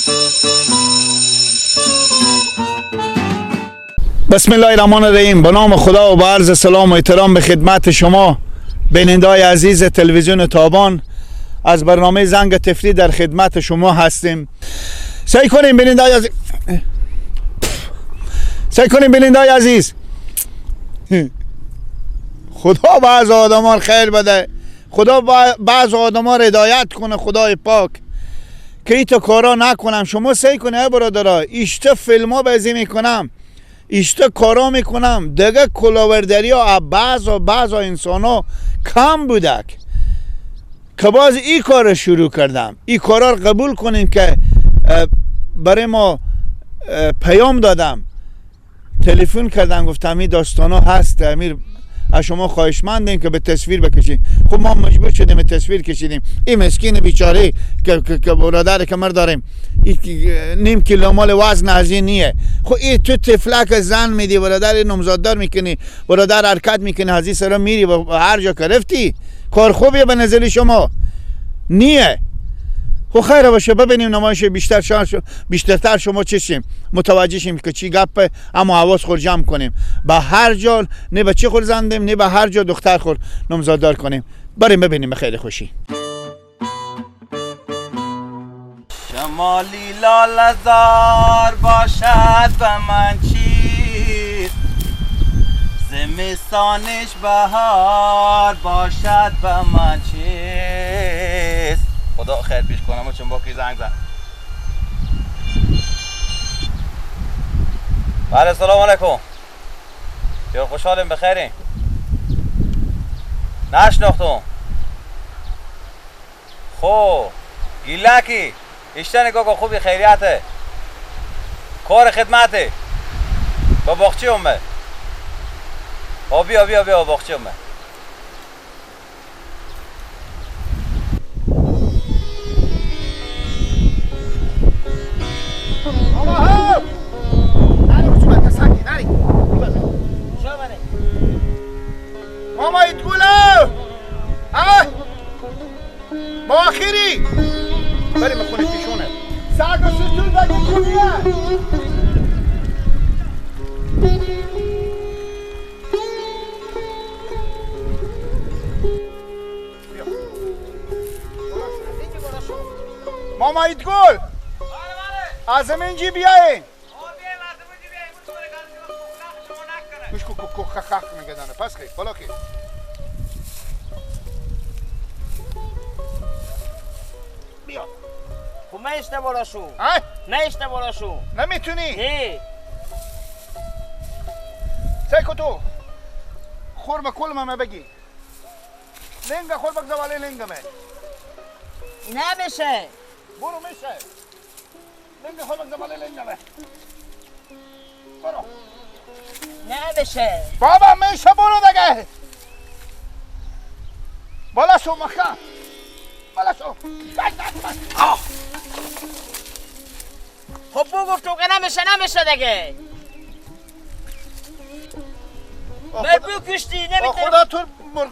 بسم الله الرحمن الرحیم. به نام خدا و با عرض سلام و احترام به خدمت شما بیننده‌های عزیز تلویزیون تابان از برنامه زنگ تفریح در خدمت شما هستیم. سعی کنیم بیننده‌های عزیز خدا بعض آدمان خیر بده، خدا بعض آدمان هدایت کنه، خدای پاک که ایتا کارا نکنم. شما سعی کنه ای برادرها، ایشتا فیلم ها بازی میکنم، ایشتا کارا میکنم، دیگه کلاوردری ها بعض انسان ها کم بودک که باز این کار شروع کردم. این کارا رو قبول کنین که برای ما پیام دادم، تلفن کردن، گفتم این داستان ها هست، امیر از شما خواهشمندیم که به تصویر بکشید. خب ما مجبور شدیم تصویر کشیدیم. این مسکین بیچاره که برادر کمر داریم، نیم کیلو مال وزن از این نیه. خب این تو تفلک زن میدی، برادر نمزاددار میکنی، برادر حرکت میکنی، از این سرا میری و هر جا که رفتی. کار خوبیه به نظر شما نیه. خب خیر باشه، ببینیم نمایش بیشترتر شما چشیم متوجه شیم که چی گپه، اما حواس خود جمع کنیم. به هر جا نه بچه خور زندیم، نه به هر جا دختر خور نمزاددار کنیم. بریم ببینیم. خیلی خوشی. شمالی لاله‌زار باشد به من چیست، زمستانش بهار باشد به من چیست. خدا خیر پیش کنم و چون با کی زنگ زن. بله سلام علیکم. چرا خوشحالیم بخیرین؟ نشناختم. خب گیلکی اشتنی که خوبی خیریته، کار خدمته با باغچه اومه. بیا باغچه اومه. ماما ایتگولو با آخیری بریم خونه پیشونه سرد و ستون بگی کنیه. ماما ایتگول از منجی بیاین. گوش کو خخ میگدانه. پس خیلی بالا که بیا. خب من اشته بالا شو. نه اشته بالا شو. نمیتونی؟ نه. سعی تو خورم کلمه بگی. لنگه خور بگذا ولی لنگه من نمیشه. برو میشه. لنگه خور بگذا ولی لنگه من برو. نمیشه بابا میشه، برو دیگه. بالا شو مخم، بالا شو. خب بو گفتو که نمیشه دیگه. مربو کشتی نمیتونی. خدا تو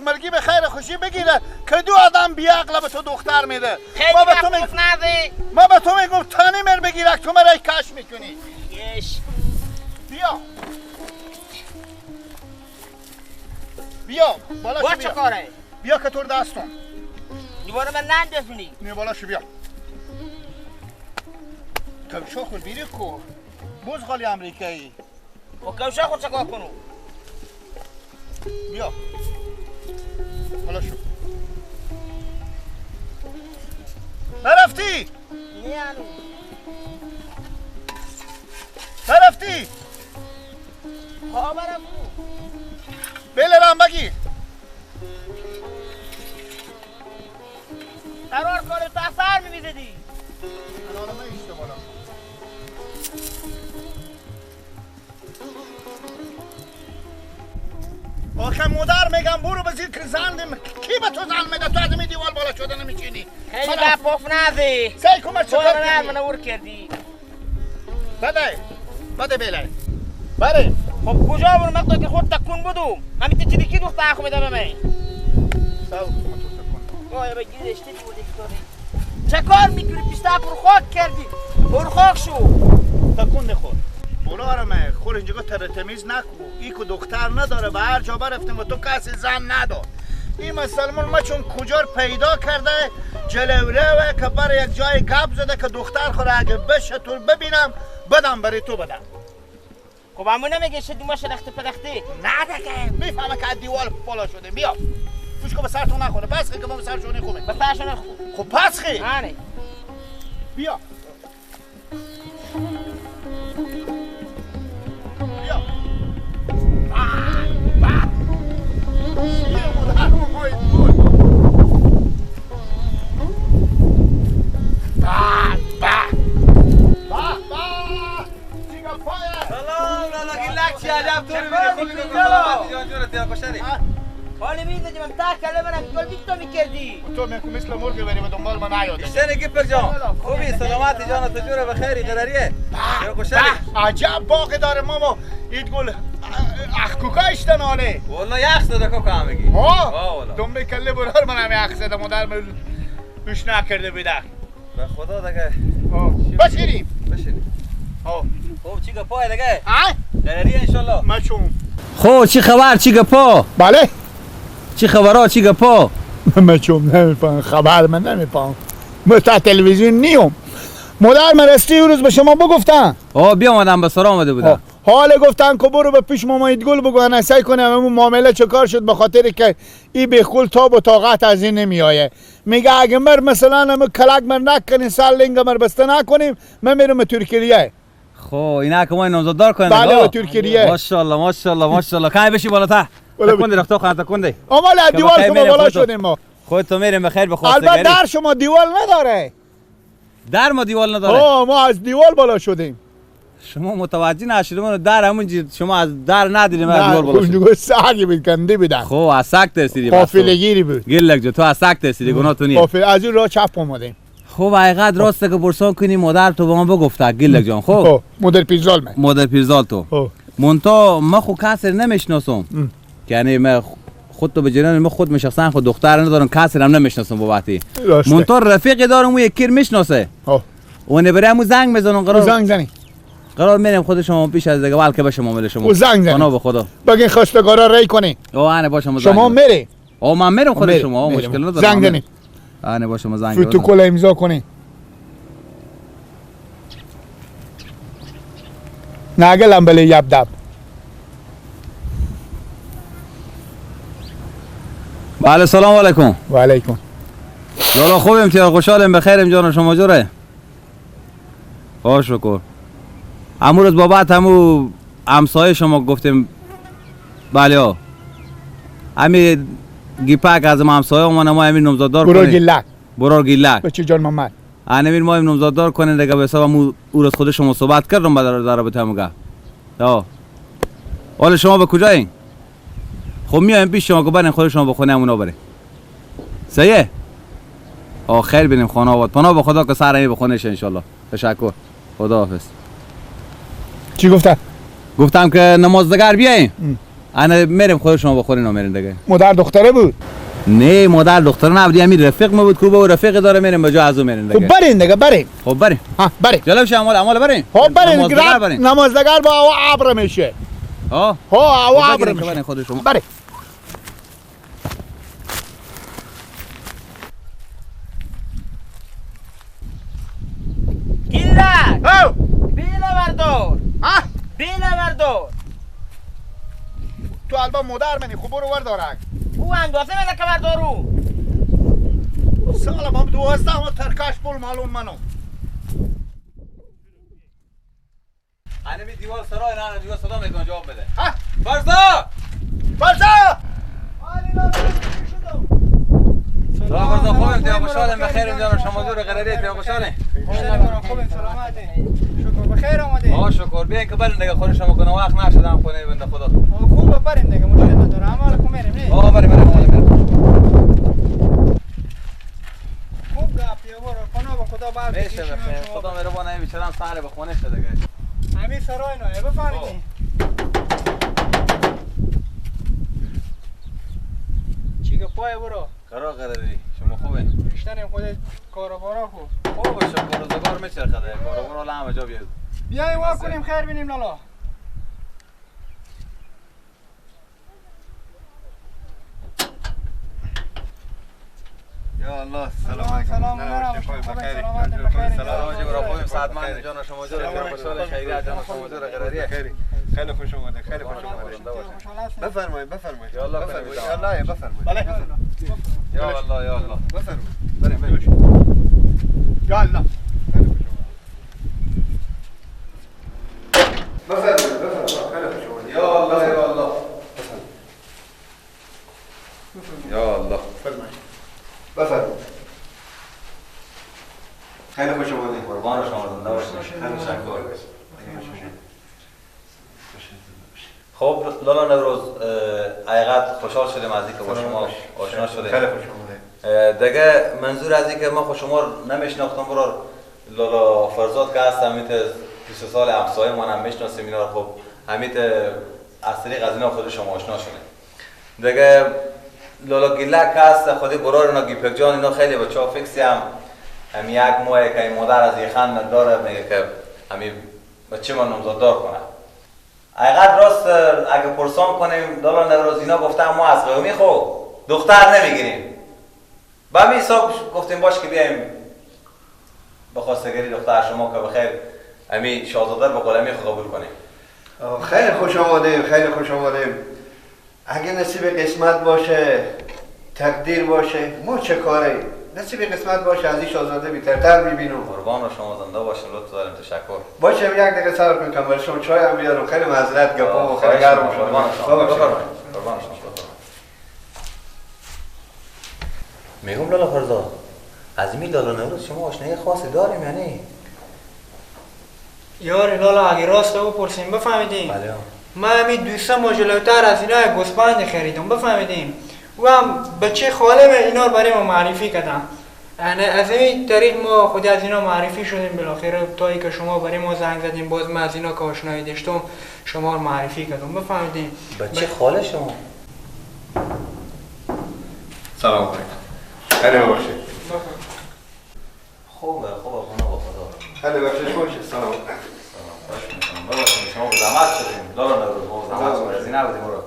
مرگی به خیر خوشی بگیره که دو آدم بی عقل به تو دختر میده. خیلی وقت نده. ما به تو میگم تانی مر بگیره تو مرای کش میکنی. بیا بالا شو. چه کاره؟ بیا که تور دستم. دوباره من نندازونی. نه بالا شو بیا. کمشا خود بیری کو بزغالی امریکایی. و کمشا خود چکار کنو؟ بیا بالا شو. نرفتی؟ نه هنو. نرفتی؟ ها برم بلرم بگی. قرار کنه تو اثر میمیزدی. الان من ایشته بالا. آخه مادر میگم برو به ذکر زندم. کی به تو زن میده؟ تو از می دیوال بالا شده نمیچینی. خیلی گپ نزی. سعی کن چه کار کنی؟ من ور کردی. بده بله. بله. خب کجا برو مقدار که خود تکون بودو. همین تی چیزی کی دختر خو بده به من. ساو تو تکون. وای بگیر اشتی بودی کاری. چه کار میکنی؟ پیشتا پر خاک کردی. برو برادرمه خور اینجا تر تمیز نکو. ای که دختر نداره به هر جا برفتیم و تو کسی زن نداد. این مسلمان ما چون کجار پیدا کرده جلوره که برای یک جای گپ زده که دختر خوره اگه بشه تو ببینم بدم برای تو بدم. خب همون نمیگه شدی ما شرخت پرختی؟ نه دیگه میفهمه که از دیوار بالا شده. بیا گوش کن به سرتون نخوره. پس خیلی که ما به سرشونه خوبه. به سرشونه خوب. خب پس خیلی آنه بیا بیا یه مدر مایید بود. چیگه پایه سلام لالا گیلک چی عجب طوری میری خوبی بگو سلامتی جان جونت یا خوشحالی حالی میده جمعم تا کلمه گل تو میکردی تو میکو مثل مرگی بری به دنبال من نیاده. بیشتر گیپر جان خوبی سلامتی جان تو جوره بخیری قراریه یا خوشحالی عجب باقی داره ماما. ایت گل اخکوکا اشتن آله والله یخ زده کوکا هم میگی ها دنبه کله برار من همه اخ زده مادر من روش نکرده بیده به خدا دیگه بشیریم خوب چی گپا دیگه ها قراریه انشالله مچون خب چی خبر چی گپا بله چی خبرها چی گپا مچون نمیفهم خبر من نمیفهم من تا تلویزیون نیم. مادر من راستی اون روز به شما بگفتن بیا اومدم به سر آمده بودم حالا گفتن که برو به پیش ماما ایدگل بگو انا سعی کنم همون معامله چه کار شد به خاطر که این بیخول تاب و طاقت از این نمیآیه. میگه اگه مر مثلا همون کلک مر نکنیم سال لنگ مر بسته نکنیم من میرم ترکیه. خب اینا که ما نامزددار کنیم بله ترکیه. ماشاءالله ماشاءالله ماشاءالله کای بشی بالاتر کنده رفتا خانه کنده اما دیوار شما بالا شدیم ما خودتو میریم بخیر به خواستگاری البته در شما دیوار نداره. در ما دیوار نداره ما از دیوار بالا شدیم. شما متوجه نشدید در همون شما از در ندیدیم از دیوار بالا شدیم. نه ساگی بود کنده بدن. خب از سگ ترسیدی قافله گیری بود. گلک جو تو از سگ ترسیدی گناه تو نیست. قافله از اون راه چپ اومدیم. خب حقیقت راسته که برسان کنی مادر تو به ما بگفته گلک جان. خب مادر پیرزال من مادر پیرزال تو مونتا ما خو کسر نمیشناسم یعنی من خود تو به جنان من خود شخصا خود دختر ندارم کسر هم نمیشناسم بابتی مونتا رفیقی دارم و یکی میشناسه اون برای همون زنگ بزنم قرار زنگ زنی قرار میریم خود شما پیش از دیگه بلکه به شما مال شما زنگ زنی خدا به خدا بگین خواستگارا رای کنی انا باشم شما میری من میرم خود شما مشکل نداره زنگ زنی انا باشم زنگ پروتکل امضا کنی ناگلم بله یاب داب بله سلام علیکم و علیکم لالا خوبیم تیار خوشحالیم بخیریم جان شما جوره باش شکر امروز بابت همو همسایه شما گفتیم بله ها همی گیپک از همسایه ما همین نمزاددار کنیم برار گیلک بچه جان محمد همین ما همین نمزاددار کنیم دیگه به حساب او روز خود شما صحبت کردم در رابطه همگه حالا شما به کجایین خب میایم پیش شما که برین خود شما به خونه همونا برین صحیحه خیر بینیم خانه آباد پناه به خدا که سر همی به خونهش انشالله تشکر خداحافظ چی گفته؟ گفتم که نمازدگر بیاییم انا میریم خود شما به خونه میرین دیگه مادر دختره بود؟ نه مادر دختره نبود همین رفیق ما بود که با رفیق داره میریم به جا از اون میرین دیگه خب برین دیگه برین خب بریم برین جلوش اعمال برین خب برین نمازدگر با هوا ابر میشه هوا ابر میشه برین خود شما برین گیلک بیله بردار بیله بردار تو البته مادر منی خوب برو وردارک او اندازه بده که بردارو سالم هم 12 ما ترکش پول معلوم منو می دیوار سرای نه دیوار صدا میکنه جواب بده فرزا سلام فرزا خوبیم تیا خوشحالم بخیریم جان شما دور قراری تیا خوشحالیم خوبیم سلامتی شکر بخیر آمدید شکر بیاین که برین دیگه خود شما کنه وقت نشدم خونه بنده خدا خوبه بریم دیگه مشکل نداره اما حالا میریم نه بریم خوب گپی برو خونه به خدا بعد میشه بخیر خدا مهربان این بیچاره‌ام سر به خونه شده دیگه همین سرای نه بفهمید چی گپای برو قراری شما خوبه بیشتر خودت کاروبارا خوب خوبه شکر روزگار میچرخه کاروبارا همه جا بیاد بیایم وا کنیم خیر بینیم لالا یا الله سلام علیکم. سلام سلام جورا خوبیم سعادتمند جان شما جورا خوشحال خیریت جان شما جورا قراری خیلی خوش اومده. خیلی خوش اومده. بفرمایید بفرمایید. یا الله بفرمایید. یا الله بفرمایید. بله یا الله یا الله بفرمایید. بریم بریم. یا الله بفرمایید بفرمایید. خیلی خوش اومده. یا الله یا الله یا الله بفرمایید. خیلی خوش اومده. قربان شما زنده باشید. خیلی تشکر. خب لالا نوروز حقیقت خوشحال شدیم از اینکه با شما آشنا شدیم. خیلی خوش اومده. دیگه منظور از اینکه ما خود شما نمیشناختم برار لالا فرزاد که هست همیت 20 سال همسایه من هم میشناسیم اینا. خب همیت از طریق از اینا خود شما آشنا شدیم. دیگه لالا گیلک هست خودی برار اینا گیپک جان اینا خیلی بچه ها فکسی هم یک ماه که این مادر از یخن نداره میگه که همی بچه من نمزاددار کنه. حقیقت راست اگه پرسان کنیم لالا نوروز اینا گفتن ما از قومی خب دختر نمیگیریم. به همین حساب گفتیم باش که بیایم به خواستگاری دختر شما که بخیر همی شاهزاده رو به قلمی قبول کنیم. خیلی خوش آمدیم. خیلی خوش آمدیم. اگه نصیب قسمت باشه تقدیر باشه ما چه کاره. نصیب قسمت باشه از این شاهزاده بیترتر میبینم. قربان رو شما زنده باشین. لطف داریم. تشکر. باشه یک دقیقه صبر کن که برای شما چای هم بیارم. خیلی معذرت گپا و خیلی قربان گرم شما. شد. بفرمایید. قربان شما. میگم لالا فرزاد از این لالا نوروز شما آشنایی خاصی داریم یعنی؟ یار لالا اگه راست او پرسیم بفهمیدیم. بله. من همین 200 ماه جلوتر از اینا گوسفند خریدم بفهمیدیم. و هم بچه خاله اینا رو برای ما معرفی کردم. یعنی از این طریق ما خود از اینا معرفی شدیم بالاخره تایی که شما برای ما زنگ زدیم باز من از اینا که آشنایی داشتم شما رو معرفی کردم بفهمیدیم. بچه خاله شما؟ سلام علیکم. خیلی باشید. خوبه خوبه خونه با خدا. خیلی باشید باشه. سلام علیکم. ببخشید شما به زحمت شدیم. لالا نوروز ما به زحمت شدیم. از این نبودیم برو.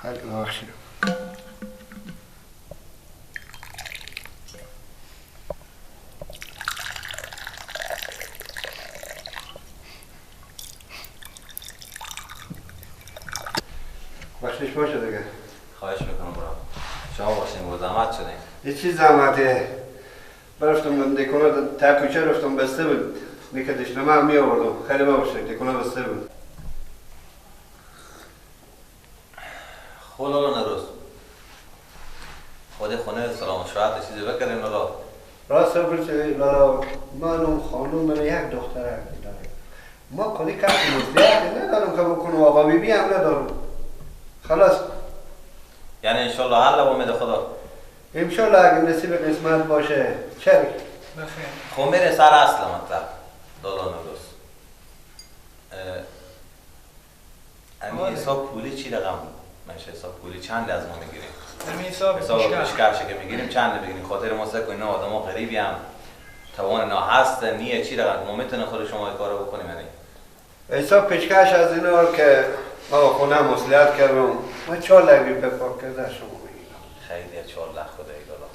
خیلی باشید. باشیش باشه دیگه. خواهش میکنم برو. شما باشین به زحمت شدیم. یه چیز زحمته. برفتم دیکونه تاکوچه رفتم بسته بود. میکردش نمه هم می آوردم. خیلی باشه دیکونه بسته بود. خب لالا نوروز خود خونه سلام و شاید چیزی بکریم لالا. راست بگویید لالا من اون خانوم من یک دختر دارم. ما کلی کار مزدیت ندارم که بکنم آقا بیبی هم ندارم. خلاص. یعنی انشالله حل امید خدا. انشالله اگه نصیب قسمت باشه چه؟ بخیر. خب میره سر اصل مطلب لالا نوروز. همین حساب پولی چی رقم بود؟ منشه حساب پولی چند از ما میگیریم؟ همین حساب پیشکرشه که میگیریم چند بگیریم؟ خاطر ما سکو اینا آدم ها غریبی هم توان اینا هست نیه چی رقم؟ ما میتونه خود شما این کارو بکنیم یعنی؟ حساب پیشکش از اینا که ما خونه مسئولیت کردم ما 4 لک روپیه پاک کرده شما بگیرم. خیلیه 4 لک خدایی لالا.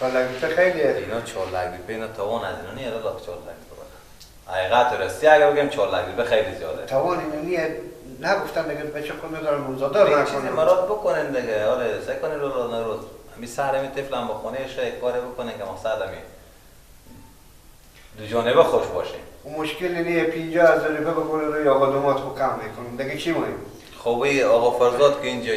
4 لک روپیه خیلیه. اینا 4 لک روپیه اینا توان از اینا نیه لالا 4 لک روپیه. حقیقت راستی اگه بگیم 4 لک روپیه خیلی زیاده. توان اینا نیه نگفتم دیگه بچه خونه دارم روزادار چیزی نکنم. مراد بکنن دیگه. آره سعی کنین لالا نوروز. می سهرمی طفلم با خونهش یک کاری بکنه که مقصد همی دو جانبه خوش باشه. و مشکلی نیه 50,000 روپیه بکنه روی آقا دومات رو کم میکنم دیگه چی مهم؟ خب آقا فرزاد که اینجا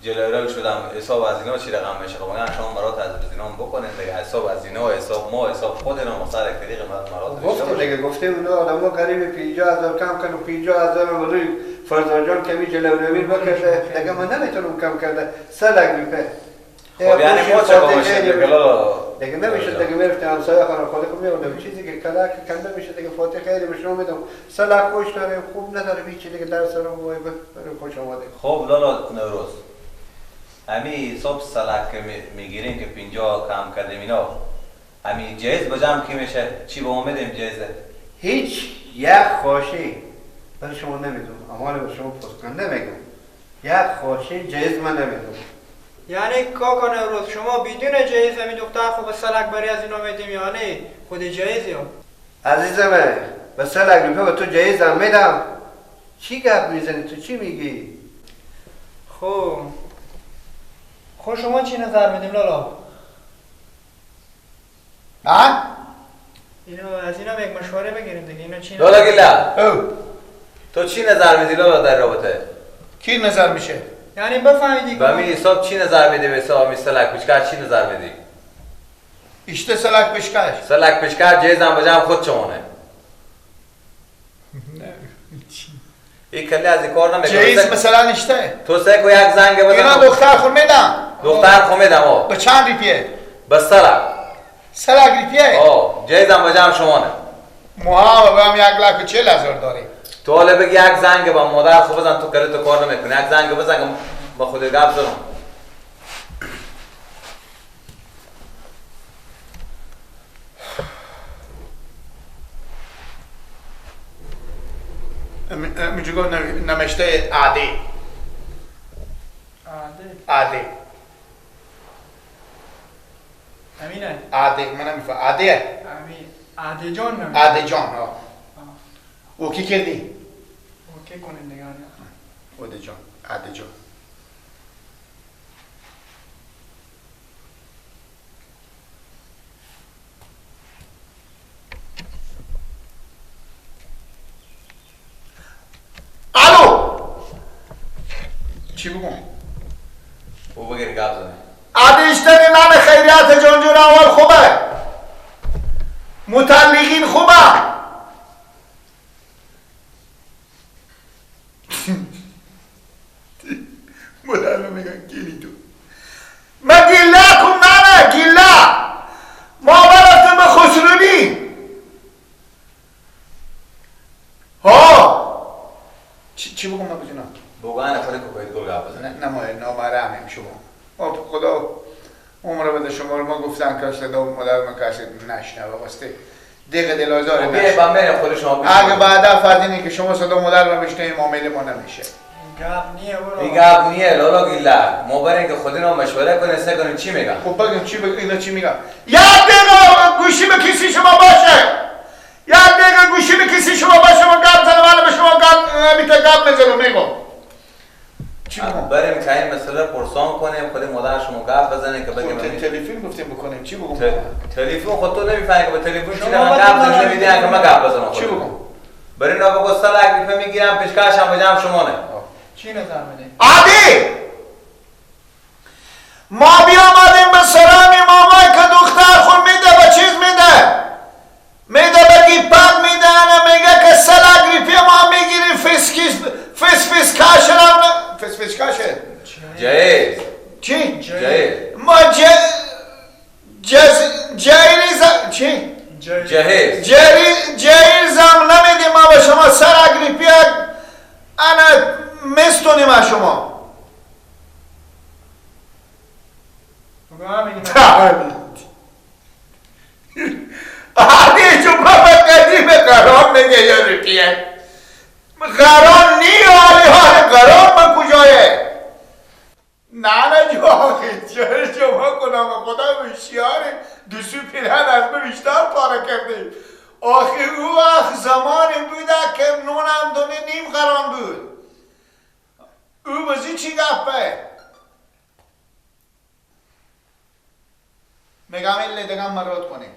جلویرل شدم حساب از اینا چی رقم میشه؟ خب من شما مرات از اینا بکنین دیگه. حساب از اینا حساب ما حساب خود اینا مقصد یک طریق مرات گفتم دیگه گفتم اونا آدما قریب 50,000 کم کنم 50,000 روی فرزاد جان کمی جلویرل بکشه دیگه من نمیتونم کم کرده 3 لک روپیه. خب یعنی ما چه باشه دیگه لالا دیگه نمیشه دیگه میرفت همسایه خانه خود خود میوردم چیزی که کلا که کنده میشه دیگه فاتح خیلی به شما میدم 3 لک خوش داره خوب نداره هیچ دیگه در سر ما بریم خوش آمده. خب لالا نوروز همی حساب 3 لک که میگیریم که 50 کم کردیم اینا همی جایز بجام کی میشه؟ چی به ما میدیم جایزه؟ هیچ یک خوشی برای شما نمیدونم، اما به شما پست کنم نمیگم. یک خواهشی جایز من نمیدونم. یعنی کاکا نوروز شما بدون جایز همین دختر خب به سلک بری از اینا میدیم یا نه؟ خود جایز یا؟ عزیزمه به 3 لک روپیه به تو جایزم میدم. چی گپ میزنی تو؟ چی میگی؟ خب شما چی نظر میدیم لالا؟ ها؟ اینو از اینا یک مشوره بگیریم دیگه. اینا چی لالا گیلا او تو چی نظر میدی لالا در رابطه؟ کی نظر میشه؟ یعنی بفهمیدی به همین حساب چی نظر میدی به حساب سلک پیشکش چی نظر میدی؟ اشته سلک پیشکش. سلک پیشکش جایزم بجام خود شمونه. این کلی از این کار نمیکنه. جایز مثلا اشته. تو سکو یک زنگ بزن. اینا دختر خود میدم. دختر خو میدم آه. به چند روپیه؟ به سلک. 3 لک روپیه؟ آه جایزم بجام شمونه. ما هم 1,40,000 داریم. تو حالا بگی یک زنگ با مادر خو بزن تو کلی تو کار نمیکنی. یک زنگ بزن با خود گپ زنم. میگو نمشته عادی. عادی. همینه؟ عادی من نمیفهم. عادیه. همین عادی جان نمی؟ عادی جان ها. او کی کردی؟ اوکی کنیم دیگه. عادی جان. عادی جان. چی بگم؟ او بگیر گپ زنه. عادیشتن نام خیریات جانجور اول خوبه. متعلقین خوبه. مدرم میگن گیلی تو. ما گیله کن نانه گیله. ما برفتم به خسرونی. ها. چی بگم نبودینم؟ بگوانه خودی که باید گل گپ بزنه. نماره همیم شما خدا عمر بده شما رو ما گفتن که صدا مادر من کسی نشنوه واسه دیگه دل آزار بیای با من خود شما بیشتر. اگه بعدا فرض که شما صدا مادر من بشنوید معامله ما نمیشه. گپ نیه برو. این گپ نیه لالا گیلا. ما بریم که خودینا مشوره کنیم سه کنیم چی میگن. خب بگم چی اینا چی میگن؟ یاد دیگه گوشی به کسی شما باشه. یاد دیگه گوشی به کسی شما باشه ما گپ زنم ولی به شما گپ میزنم میگم. چی بگم؟ بریم که این مسئله پرسان کنیم خود مادر شما گپ بزنه که بگیم تلفن گفتیم بکنیم چی بگم؟ تلفن خود تو نمیفهمی که به تلفن چی نگم گپ زنه نمیدین که من گپ بزنم. چی بگم؟ بریم نا بگو 3 لک روپیه میگیرم پیشکش هم بجام شما نه. چی نظر میدی؟ عادی ما بیامدیم به سرامی مامای که دختر خود میده به چیز میده به گیپک میده میگه که 3 لک روپیه ما میگیریم فس کاش فس کاشه جایز چی؟ جایز ما چی؟ جهیز جایزم نمیدیم ما به شما 3 لک روپیه انا مستونیم از شما. بگو همین. عادی جو بابا قدیم قرار میگه 1 روپیه. قرار نی حال قرار من کجایه؟ نه جو آخی چرا شما کنم خدا بشیاره دوسو پیرهن از من بیشتر پاره کرده. آخی او زمانی بوده که نونم دونه نیم قرار بود. او بازی چی گفته؟ میگم این دیگه مراد کنیم.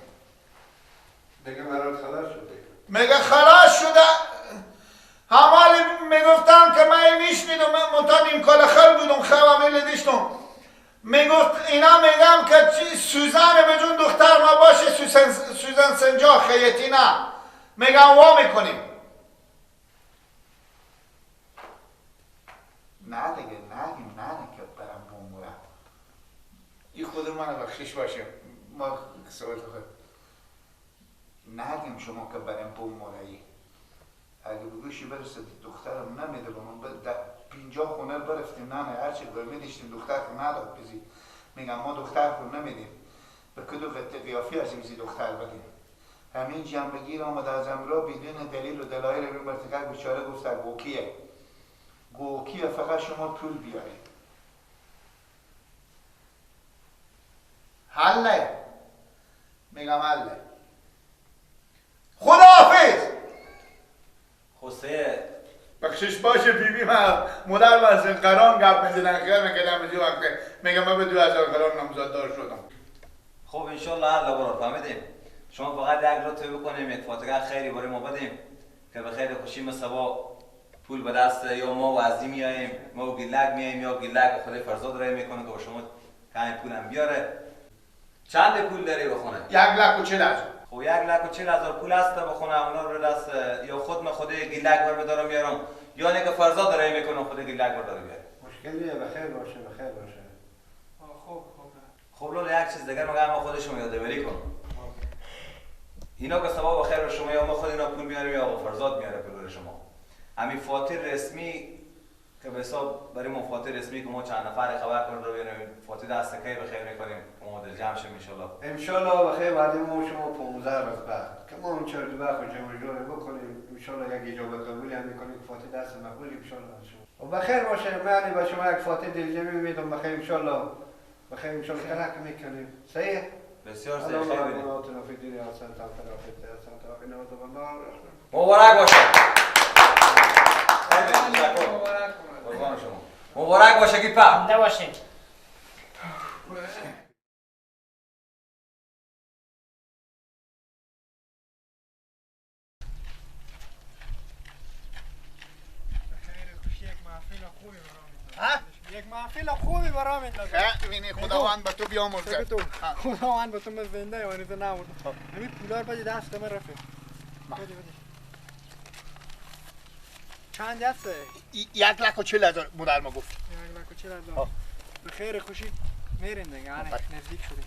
دیگه مراد خلاص شده. میگه خلاص شده. همالی میگفتم که من میشنیدم من متانیم کال خل بودم خواه میل دیشتم. میگفت اینا میگم که سوزن بجون دختر ما باشه سوزن سنجا خیتی نه. میگم وا میکنیم. نه دیگه نه که برم بومورم. این خود من بخشش باشه. ما سوال خود. نگیم شما که برم بومورایی. اگه بگوشی برسه دخترم نمیده با من 50 خونه برفتیم نه هرچی برمیدیشتیم دختر که نداد بزید. میگم ما دختر خون نمیدیم. به کدو قیافی از این دختر بدیم. همین جنبگیر آمد از امرا بدون دلیل و دلایل رو مرتکب بیچاره گفت گوکیه. گوکیه فقط شما پول بیارید. حله میگم حله. خداحافظ. خوسته بخشش باشه بیبی من مدر وزن قران گپ میزنن خیلی میکردم از وقت میگم من به 2000 قران نامزد دار شدم. خب انشالله هر لبرار فهمیدیم. شما فقط یک لطفی بکنیم یک فاتحه خیری برای ما بدیم که به خیر خوشی مثل با پول به دست یا ما وزی میاییم ما و گیلک میاییم یا گیلک خدای فرزاد رای میکنه که با شما کمی پول هم بیاره. چند پول داری بخونه؟ 1,40,000. خب 1,40,000 پول هست بخونه اونا رو دست یا خود من خود گیلک بر بدارم میارم یا نه که فرزاد رای میکنه خود گیلک بر داره بیاره. مشکلیه بخیر باشه بخیر باشه. خب لولا یک چیز دیگر مگه ما خودشون یادآوری کن. اینا که سبب خیر به شما یا ما خود اینا پول میاریم یا فرزاد میاره پول شما. همین فاتح رسمی که به حساب برای ما فاتح رسمی که ما چند نفر خبر کنیم رو بیاریم فاتح دست کی به خیر میکنیم که ما دل جمع شیم ان شاءالله بخیر بعد ما شما 15 روز بعد که ما اون چهار دو وقت جمع جور بکنیم ان شاءالله یک اجابت قبولی هم میکنیم فاتح دست مقبول ان شاءالله. و بخیر باشه من با شما یک فاتح دلجمعی میدم بخیر ان شاءالله. بخیر ان شاءالله کلک میکنیم. صحیح؟ بسیار صحیح. خیر بینید. مبارک باشه. مبارک باشه کی پا. زنده باشین. یک محفل خوبی برام انداز. ببینی خداوند به تو بیامرزه. خداوند به تو زنده و نیز نمود. همین پولار بدی دست من رفت. بدی. چند هسته؟ 1,40,000 مدر ما گفت. 1,40,000. به خیر خوشی میرین دیگه. نزدیک شدیم.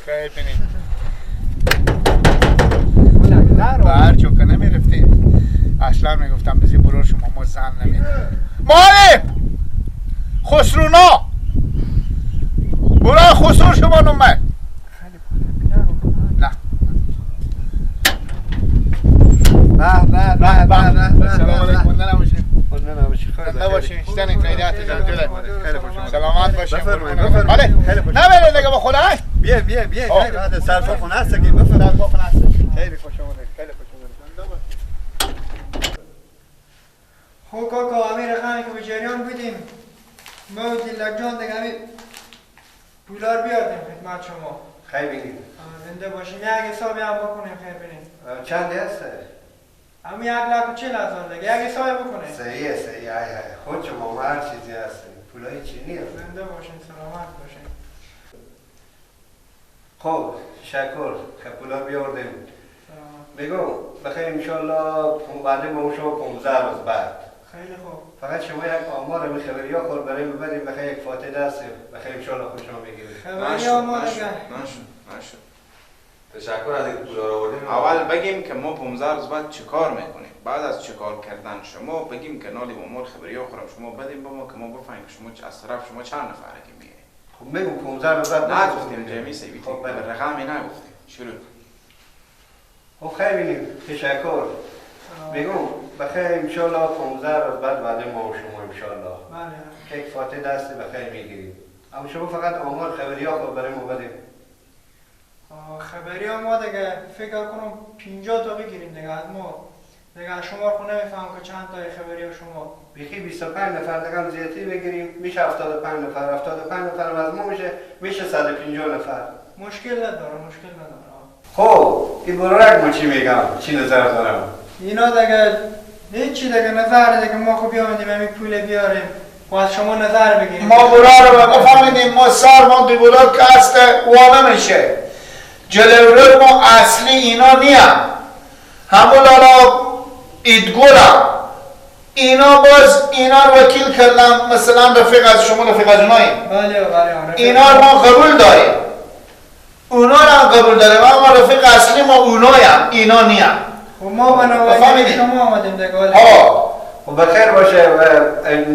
خیر بینید. به هر جا که نمیرفتیم اصلا میگفتم بزی برو شما ما زن نمید. مالی خسرونا برای خسرو شما نمه. نه سلام علیکم. زنده باشیم. زنده باشیم. اشتنی خیریت جلجله. سلامت باشیم. بله نبره دیگه با خدا. بیا خیلی بعد سرفا خونه هست که بفرم خونه هست. خیلی خوش آمده. خیلی خوش آمده. خب کاکا امیر خانی که به جریان بودیم ما و دلک جان دیگه همین پولار بیاردیم خدمت شما. خیلی بینید. زنده باشیم. یک حسابی هم بکنیم خیر بینید. چند هسته؟ همین 1,40,000 دیگه یک حسابی بکنیم. صحیح خود شما هر چیزی هسته. پولای چینی هست. زنده باشین سلامت باشین. خب شکر که پولا بیاردیم. بگو بخیر انشالله بعد با شما 15 روز بعد. خیلی خوب. فقط شما یک آمار می خبری ها خود برای ببریم بخیر یک فاتح دستیم بخیر انشالله خوش شما بگیرید. خبری آمار اگر نشد. تشکر از اینکه پول رو آوردیم. اول بگیم که ما 15 روز بعد چه کار میکنیم. بعد از چه کار کردن شما بگیم که نالی آمار خبری ها خورم شما بدیم به ما که ما بفهمیم که شما از طرف شما چند نفره که میایید. خب بگو 15 روز بعد نگفتیم جمعی سیبیتی. خب رقمی نگفتیم. شروع. خب خیلی تشکر. بگو بخیر انشالله 15 روز بعد ما و شما انشالله. بله. یک فاتح دست بخیر میگیریم. اما شما فقط آمار خبری ها خود برای ما بدیم. خبری ها ما دیگه فکر کنم 50 تا بگیریم دیگه از ما. دیگه شما خونه میفهم که چند تای خبری ها شما. بیخی 25 نفر دیگه زیادی بگیریم میشه 75 نفر. 75 نفر از ما میشه 150 نفر. مشکل نداره. خب این برای ما چی میگم؟ چی نظر دارم؟ اینا دیگه هیچی دیگه نظر دیگه ما خوب بیامدیم همین پول بیاریم و از شما نظر بگیریم. ما برا رو بفهمیدیم ما سر ما دی برا که هست وانه میشه جلوی ما اصلی اینا نیم همون لالا ایدگورم اینا باز اینا وکیل کردم مثلا رفیق از شما رفیق از اوناییم. بله اینا رو ما قبول داریم اونا رو هم قبول داریم اما رفیق اصلی ما اونایم اینا نیم. و ما بنابراین شما آمدیم دیگه. و بخیر باشه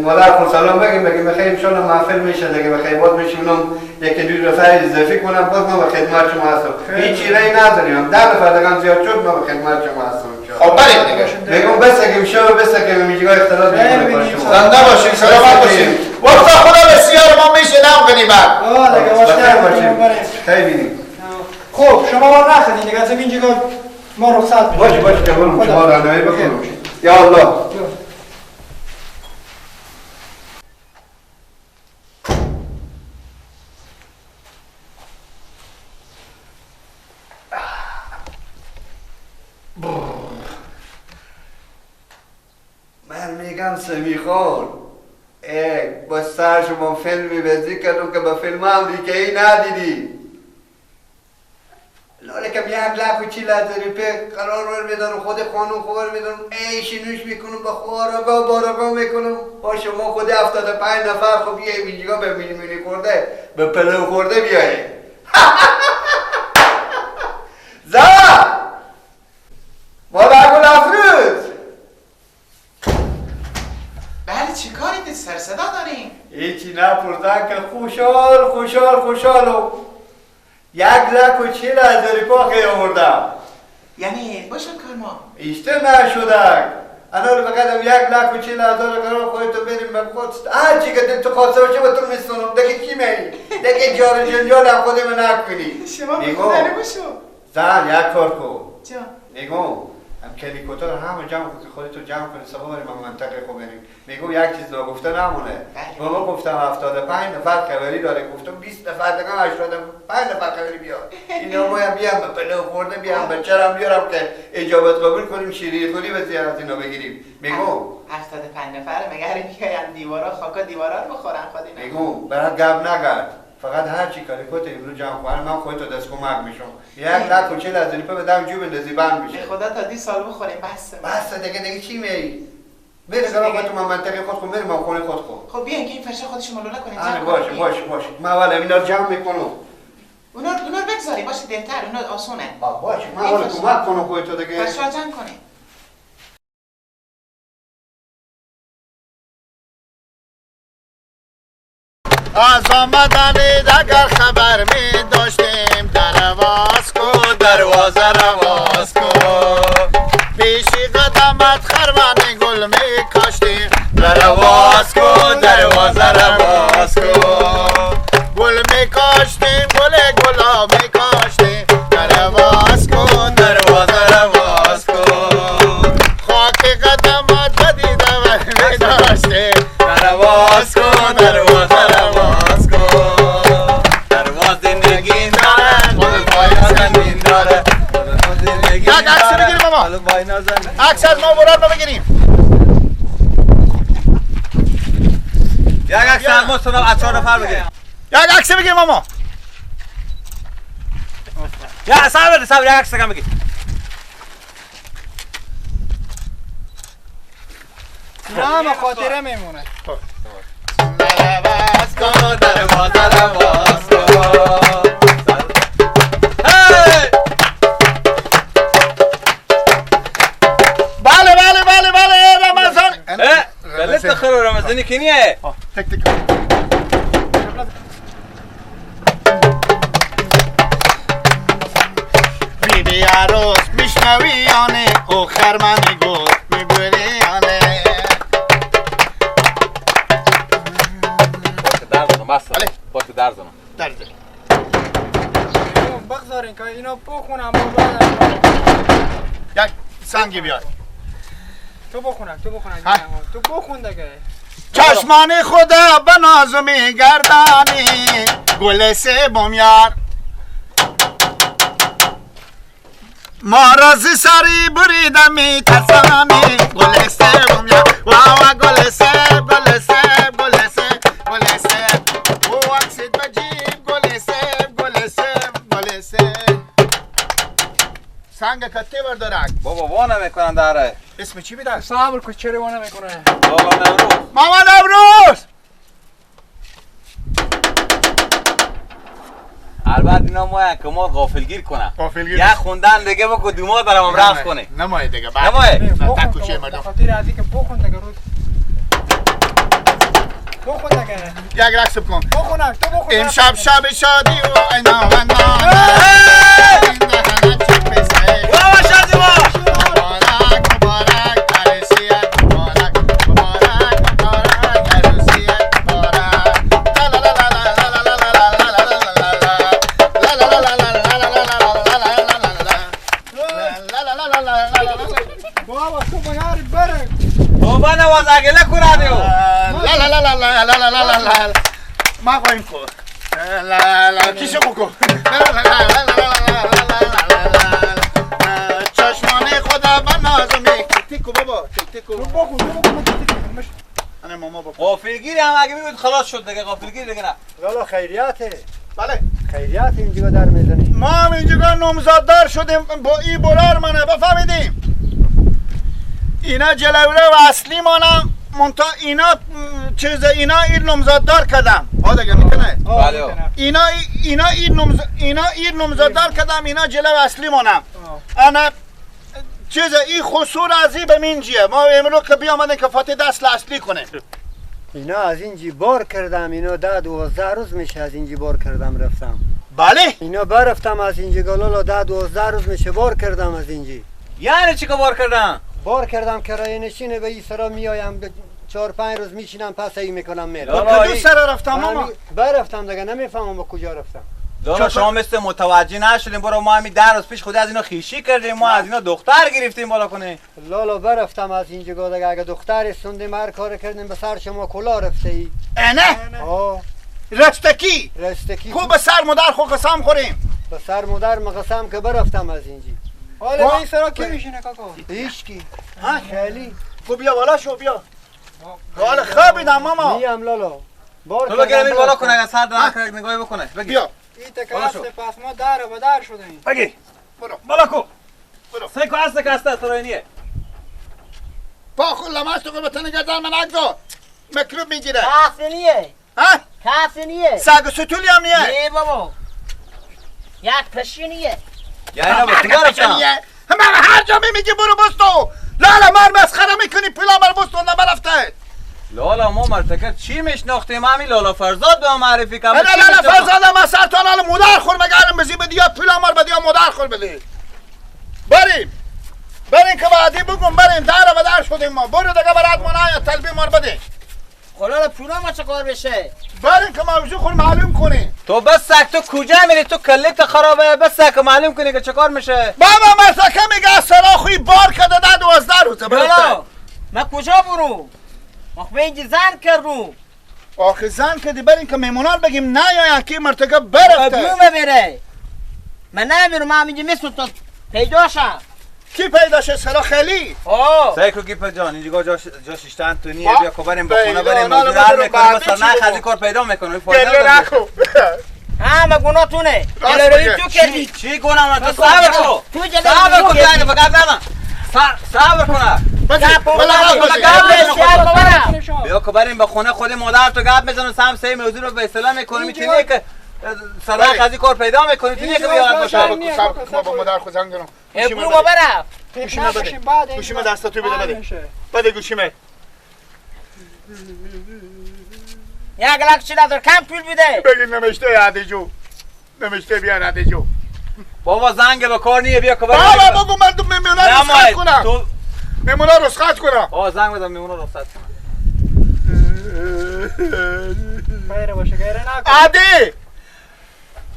مادر خود سلام بگیم بخیر انشالله محفل میشه دیگه بخیر باز میشونم یکی دو رفعه اضافی کنم باز ما به خدمت شما هستم هیچ چیزی نداریم 10 نفر دیگه زیاد شد ما به خدمت شما هستم خب بریم دیگه بگم بسگیم شو بسگیم اینجا اختلاط میکنه شما زنده باشین سلامت باشین وقتا خدا بسیار ما میشه نم کنیم دیگه باشیم خیلی بینیم خب شما ما نخدین دیگه از اینجا ما رخصت میدیم باشه که برم شما راهنمایی بکنم یا الله من میگم سمیخان با سر شما فیلمی بازی کردم که با فیلم امریکایی ندیدی لیکن 1,40,000 روپیه قرار میدارم خود خانم خبر میدارم ایشینوش میکنم با خوارگاه بارگاه میکنم با شما خود 75 نفر خب یه اینجا به میلیمونی خورده به پلو خورده بیایی زن مادر گل افروز بله چی کاری ده سر صدا داریم؟ هیچی نپرسن که خوشحالو 1,40,000 روپیه خیلی آوردم یعنی باشن کار ما ایشته نشدک انا رو بقدم 1,40,000 قرار خودتو بریم به خود هرچی که دل تو خواسته باشه با تو میستونم دیگه کی میری؟ دیگه جار جنجال هم خودم نکنی شما بخونه باشو زن یک کار کن جا میگم هم کلیکوتا رو همه جمع کن که خودتو جمع کنی سبا بریم هم منطقه خوب بریم میگم یک چیز نگفته نمونه بابا گفتم 75 نفر خبری داره گفتم 20 نفر دیگه 85 نفر خبری بیاد اینا باید بیام به پلو خورده بیام به چرم بیارم که اجابت قبول کنیم شیرینی خوری بسیار از اینا بگیریم میگم 75 نفر مگر بیاین دیوارا خاکا دیوارا رو بخورن خود اینا میگم برات گپ نگرد فقط هر چی کاریکوت امروز جمع کنم من خودت دست کمک میشم 1,40,000 روپیه بدم جوب اندازی بند میشه به خدا تا 20 سال بخوریم بس دیگه چی میری بریم سلام خودت من منطقه خود خود بریم خونه خود خود خب بیاین که این فرشه خودشون ملوله کنیم باشه من اول اینا رو جمع میکنم اونا رو بگذاری باشه دلتر اونا آسونه باشه من اول کمک کنم خودت دیگه فرشه جمع کنیم از آمدن اگر خبر می داشتیم دروازه رواز کو پیشی قدمت خرمن گل می کاشتیم دروازه رواز کو گل می کاشتیم گلا می کاشتیم دروازه رواز کو خاک قدمت بدیدم می داشتیم دروازه رواز کو دروازه نگین داره یک عکس بگیریم ماما عکس از ما مراد بگیریم یک عکس از ما صدا از 4 نفر بگیریم یک عکس بگیریم ماما یا صبر یک عکس کم بگیر نه ما خاطره میمونه دروازه رواز کو بله رمضان بلد دخل رمضانی که نیه تک تک بیبی عروس میشنوی آنه او خرمنی گفت میبوری آنه باشه در زنم درده بگذارین که اینا بخونم یک سنگی بیار تو بخونم تو بخون دیگه چشمان خدا به ناز میگردانی گل سبم یار ما را ز سری بریده میترسانی گل سبم یار واوا گل سب او عکست بجیب گل سب سنگ کتی بردارک بابا وانه میکنن داره اسم چی بیدن؟ صبر کن چرا وانه میکنه بابا نوروز ماما نوروز البته اینا ما که ما غافلگیر کنه غافلگیر یک خوندن دیگه بکو دو دارم هم رفت کنه نمایه دیگه نمایه تا کوچه مردم خاطر از اینکه بخون دیگه روز بخون دیگه یک رقص بکن بخونم تو بخون این شب شب شادی و اینا و نام بابا شادی ما مبارک مبارک عروسیت مبارک مبارک مبارک عروسیت مبارک لا لا لا لا لا لا لا لا لا لا لا بابا تو بگار بره بابا نواز اگله کنه دیو لا لا لا لا لا لا لا لا لا ما قایم کو لا لا کیشو بکو لا لا لا لا لا لا چشمان خدا بنازم تیکو بابا تیکو تو بخون تو بخون انا ماما بابا غافلگیری هم اگه میگوید خلاص شد دیگه غافلگیر دیگه نه لالا خیریاته بله خیریات اینجا در میزنی ما هم اینجا نامزددار شدیم با این برار منه بفهمیدیم اینا جلوره و اصلی مانم منتا اینا چیز اینا این نامزددار کردم ها دیگه میکنه بله اینا این نامزددار کردم اینا جلو اصلی مانم انا چیز این خسور ازی به منجیه ما امروز که بیامدن که فاتح دست اصلی کنه اینا از اینجی بار کردم اینا 10-12 روز میشه از اینجی بار کردم رفتم بله اینا برفتم از اینجی گلالا 10-12 روز میشه بار کردم از اینجی یعنی چی که بار کردن بار کردم کرایه نشینه به این سرا میایم 4-5 روز میشینم پس ای میکنم میرم لالا، کدو سر رفتم ماما برفتم دیگه نمیفهمم با کجا رفتم لالا شما مثل متوجه نشدیم برو ما همین 10 روز پیش خود از اینا خیشی کردیم ما از اینا دختر گرفتیم بالا کنه لالا برفتم از اینجا دیگه اگه دختر سوندیم هر کار کردیم به سر شما کلا رفته ای نه آه رستکی رستکی خوب به سر مادر خو قسم خوریم به سر مادر مقسم که برفتم از اینجی حالا به این سرا کی میشینه کاکا هیچکی ها خیلی خب بیا بالا شو بیا حال خوابیدم ماما میم لالا بار تو بگیرم این بالا برفتم. کنه اگه سر درک کنه نگاهی بکنه بگی بیا این تکه بالا هست شو. پس ما در و در شدیم بگی برو بالا کو برو. سیکو هست که هسته سراینیه پا خود لماس تو بتنه گردن من اگزو مکروب میگیره کسی نیه ها کسی نیه سگ و ستولی هم نیه نه بابا یک پشی نیه یعنی اینا به تیگه رفتن من هر جا میگی برو بستو لالا مار مسخره میکنی پلا مار بستو نبرفته لالا ما مرتکر چی میشناختیم همین لالا فرزاد به ما معرفی کنم انا لالا فرزاده ما سرطان حال مدار خور مگرم بزی بدی یا پلا مار بدی یا مدار خور بدی بریم که بعدی بگم بریم در و در شدیم ما برو دیگه برات منع یا تلبی مار بده خلا پولا ما چه کار بشه بریم که موضوع خود معلوم کنیم تو بس سک تو کجا میری تو کلیت خرابه بس سک معلوم کنی که چه کار میشه بابا مسکه میگه سرا خوی بار کده ده 12 روزه بلا من کجا برو ما به اینجا زن کردم آخه زن کدی بریم که میمونان بگیم نه یا یکی مرتکب برفته بیومه بره من نمیرم من اینجا مثل تو پیدا شم کی پیدا شد سرا خیلی آه سیکو گیپ جان اینجا جاش اشتن تو نیه بیا که بریم با خونه پیدا بریم نالا موضوع حل برو میکنیم بعدی مثلا چی نه بگو؟ خزی کار پیدا میکنیم گله نکو همه گناه تونه راست جلوی بگه. تو کردی چی کنم تو صبر کن تو صبر جلوی کن تو دیگه کردی فقط نه صبر کنه بیا که بریم به خونه خود مادر تو گپ بزنم سم سه موضوع رو به اصطلاح میکنیم میتونی که صدا خزی کار پیدا میکنیم میتونی که بیاد باشه ما با مادر خود زنگ دارم ابرو ما برم گوشیمه بده گوشیمه دستا تو بده بده گوشیمه یک لک چی ندار کم پول بده بگید نمشته عدیجو نمشته بیان عدیجو بابا زنگ به کار نیه بیا که بریم بابا بگو من تو میمونا رسخت کنم تو میمونا رسخت کنم بابا زنگ بزن میمونه رخصت کنم خیره باشه خیره نکن عدی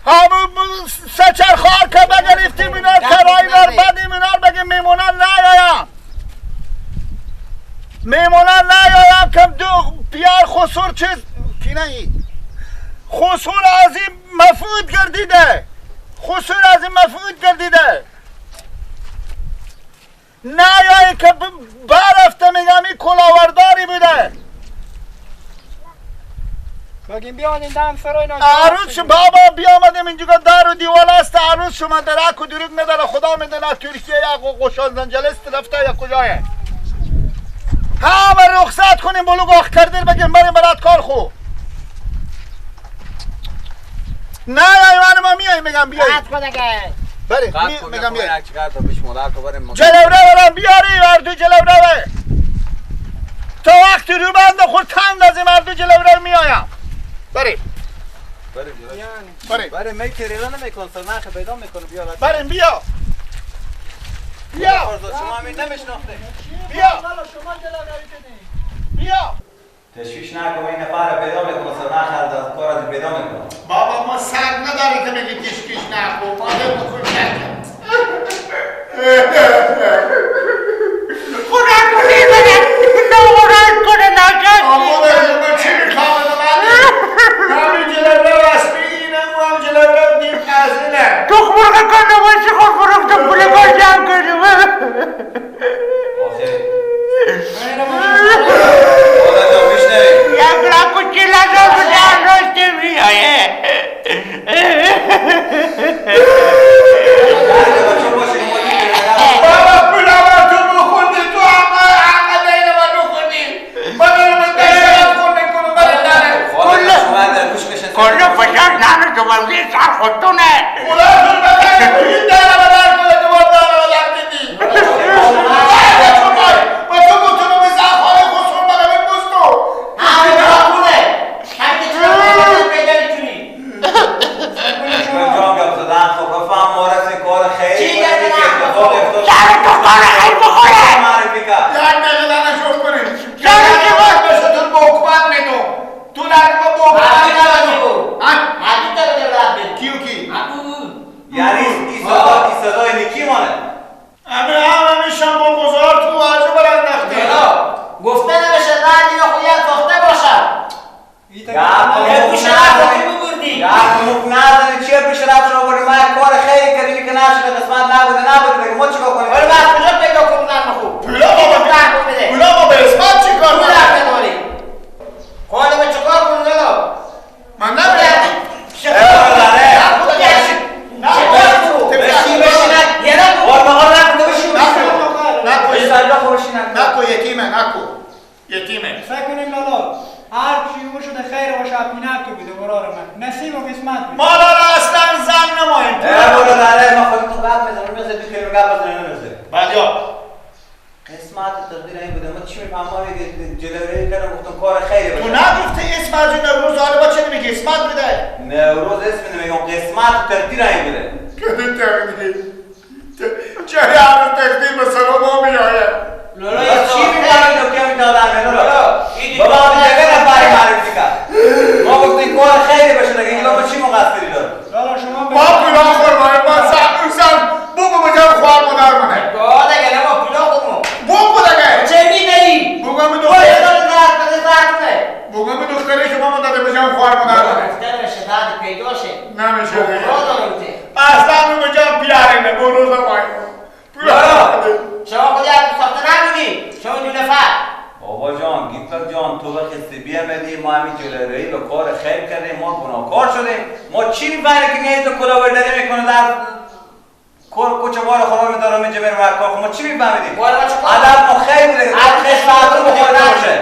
همون سچر خوار که بگریفتیم اینا کرایی دار بدیم اینا بگیم میمونن نیایم میمونن نیایم که دو پیار خسور چیز کی نهی خسور از این مفقود گردیده خسور از این مفقود گردیده نیایی که برفته میگم این کلاورداری بوده بگیم بیان این دم سرای عروض شو بابا بیامدیم اینجا در و دیوال است عروض شما درک و دروگ نداره خدا میدونه ترکیه یا قشان زنجلست رفته یا کجایه همه رخصت کنیم بلو گاخ کردیر بگیم بریم برات کار خو نه ما میایم میگم بیایی قطع کن دیگه. بله میگم بیایی چیکار تو پیش مادر تو بریم جلوره برم بیاری مردو جلوره تا وقتی رو بند خود تند از این مردو جلوره میایم بریم بریم میکریلا نمیکن سرنخ پیدا میکنه بیا بریم بیا شما همین نمیشناخته بیا شما جلوی کنید. بیا تشویش نکن این نفر پیدا میکنه سرنخ از کار از پیدا میکنه بابا ما سر نداری که بگی کشکش نخو ما نمیخون نکن خورد کنی بگم نورد کنه نکن. آمو بگم چی میخوام همین جلوره واسبینه و هم جلوره دیم ازینه تو خورد کنه باشی خود فروختم پول باشم کنیم. یک لکو چی لزا بودن راسته میایه. بابا پولا تو بخوردی تو همه دیگه ما بخوردی ما دارم دست خورده کنم برای داره کل فشار نانو تو بلگی سر خودتونه. خدا تو بگه این داره بدر کنه تو باید داره بدر کنی با تو بطنو به زنخانه خسرون بگه به بستو همه برا کنه. همه چرا بگه پیدا میتونی. سر تو کار خیلی بخوره. یک دقیقه شوف کنیم یک باید بشه تو بکمت میدو تو لگه با بکمت میدو مردی تا بده رد بید. کیو کی؟ یعنی این صدای نیکی مانه همه میشن با گذار تو واجه برندختی گفته نمیشه رد یا خویت ساخته باشد. یه گوش نفتی بگردی. چیه پیش رفت رو بردی من کار خیلی کردی که نشده قسمت نبوده دیگه ما چیکار کنیم ولی بعد کجا پیدا کنم نرم خوب. پولا ما به اسمت چی کار پول کنم؟ رفته داری. خواهده به چکار کنم جلو. من نمیدونم نکو یتیمه فکر کنیم لالا هر چی او شده خیر و شاپینک تو بیده برار من نصیب و قسمت بیده. ما داره اصلا زن نماییم ما خودتو قد میزنم میزه دو کلمه قد بزنیم نمیزه بجا قسمت تقدیر این بوده ما چی میفهم ما جلوری کردم گفتم کار خیلی تو باشه نگفته اسم از این نوروز حالا با چه نمیگه اسمت بده نوروز اسم نمیگم قسمت تقدیر این بوده کده تقدیر چه همه تقدیر مثلا ما میآید لولا چی میفهمی تو که میدادم بابا هم دیگه نفری معرفی کرد ما گفتیم کار خیلی باشه دیگه این ما چی مقصری داره لالا شما ما پولا خورماییم ما سن بگو بجام خوار مادر منه گاه دیگه نما پولا خودمو. بگو دیگه چه میدهی؟ بگو همه باید دختری دارم درد بده درد کنه. بگو همه دختری که ما داده بجام خوار مادر منه گفته نمیشه درد پیدا شه. نمیشه دیگه برا دارم ته. اصلا رو بجام پیارینه برو زمانی پولا شما خودی از ساخته نبودی. شما دو نفر. بابا جان گیپر جان تو وقت سبیه بدی ما همین جلوی به کار خیر کردیم ما گناهکار شدیم ما چی میفهمیم که نیت تو کلا برداری میکنه در کوچه بار خراب میدارم اینجا بریم کار ما چی میفهمیدیم ادب ما خیر بوده هر خیر ساعت رو بخورده باشه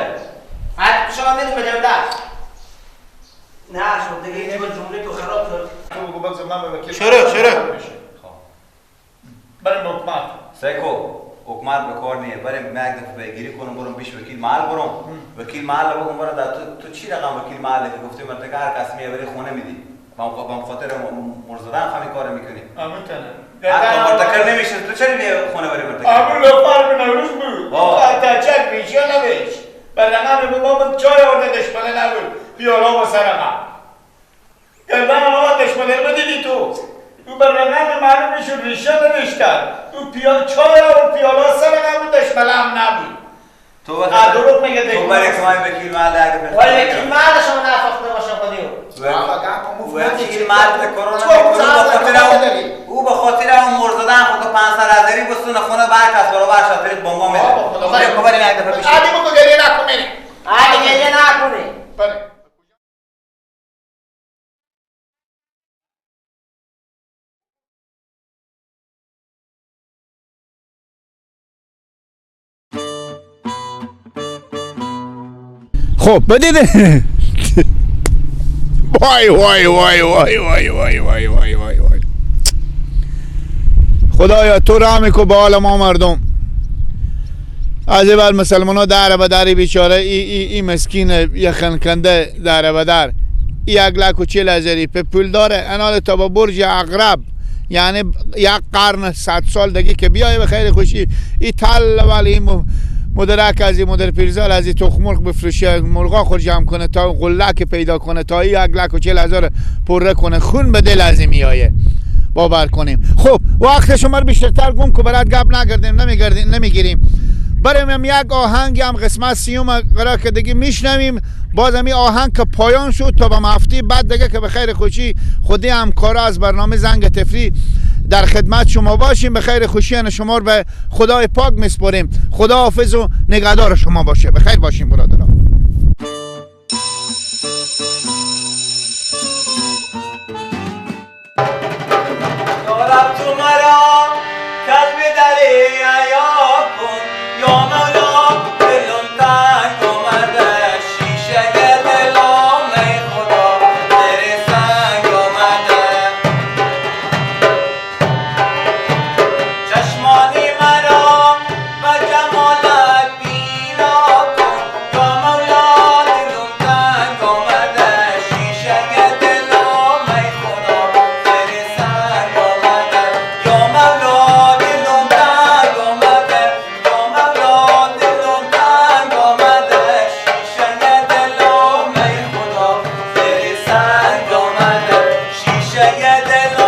حد شما میدون بده بده. نه شما دیگه این جمله تو خراب شد. تو بگو بگذار من به وکیل شروع. بریم حکمت سیکو حکومت به کار نیه بریم یک دفعه بگیری کنم برم پیش وکیل محل برم وکیل محل بگم برم تو چی رقم وکیل محله که گفتی من هر کس میبری خونه میدی با خاطر مرزدان همین کار میکنی همونتنه حتی مرتکر نمیشه تو چرا میه خونه بری مرتکر همون لفر به نوروز بود تا چک بیش یا نبیش برنامه به ما من چای آورده دشمنه نبود پیالا با سرما گردن ما دشمنه رو دیدی تو برنامه معلوم میشود ریشه نوشتن تو چای آورد پیالا سرما بود دشمنه هم نبود تو دروغ میگه دیگه تو برای کمای وکیل محله اگه بخواه ولی وکیل محل شما نفاخته باشه خودیو. وکیل محل کرونا او به خاطر اون مرزدان خود که 500,000 بستون خونه برکست برابر شد برید بمبا میده خب بریم یک دفعه پیش عادی بگو گریه نکن میری آره گریه نکنه. بریم خب بدید وای وای وای وای وای وای وای وای وای وای. خدایا تو رحم کو به حال ما مردم. از این بعد مسلمان ها در به در بیچاره ای مسکین یخن کنده در به در 1,40,000 په پول داره. انال تا با برج عقرب یعنی یک قرن 100 سال دیگه که بیای به خیر خوشی این تل ولی مدرک از این مدر پیرزال از این تخم مرغ بفروشه مرغا خود جمع کنه تا غلک پیدا کنه تا 1,40,000 پره کنه خون به دل از این میایه. باور کنیم. خب وقت شما رو بیشتر گم که برات گپ نگردیم نمیگیریم. بریم یک آهنگ هم قسمت 30 قرار که دیگه میشنویم. باز هم آهنگ که پایان شد تا به هفته بعد دیگه که به خیر خوشی خودی همکارا از برنامه زنگ تفریح در خدمت شما باشیم. به خیر خوشی شما رو به خدای پاک میسپاریم. خدا حافظ و نگهدار شما باشه. به خیر باشیم برادران. شیشه دل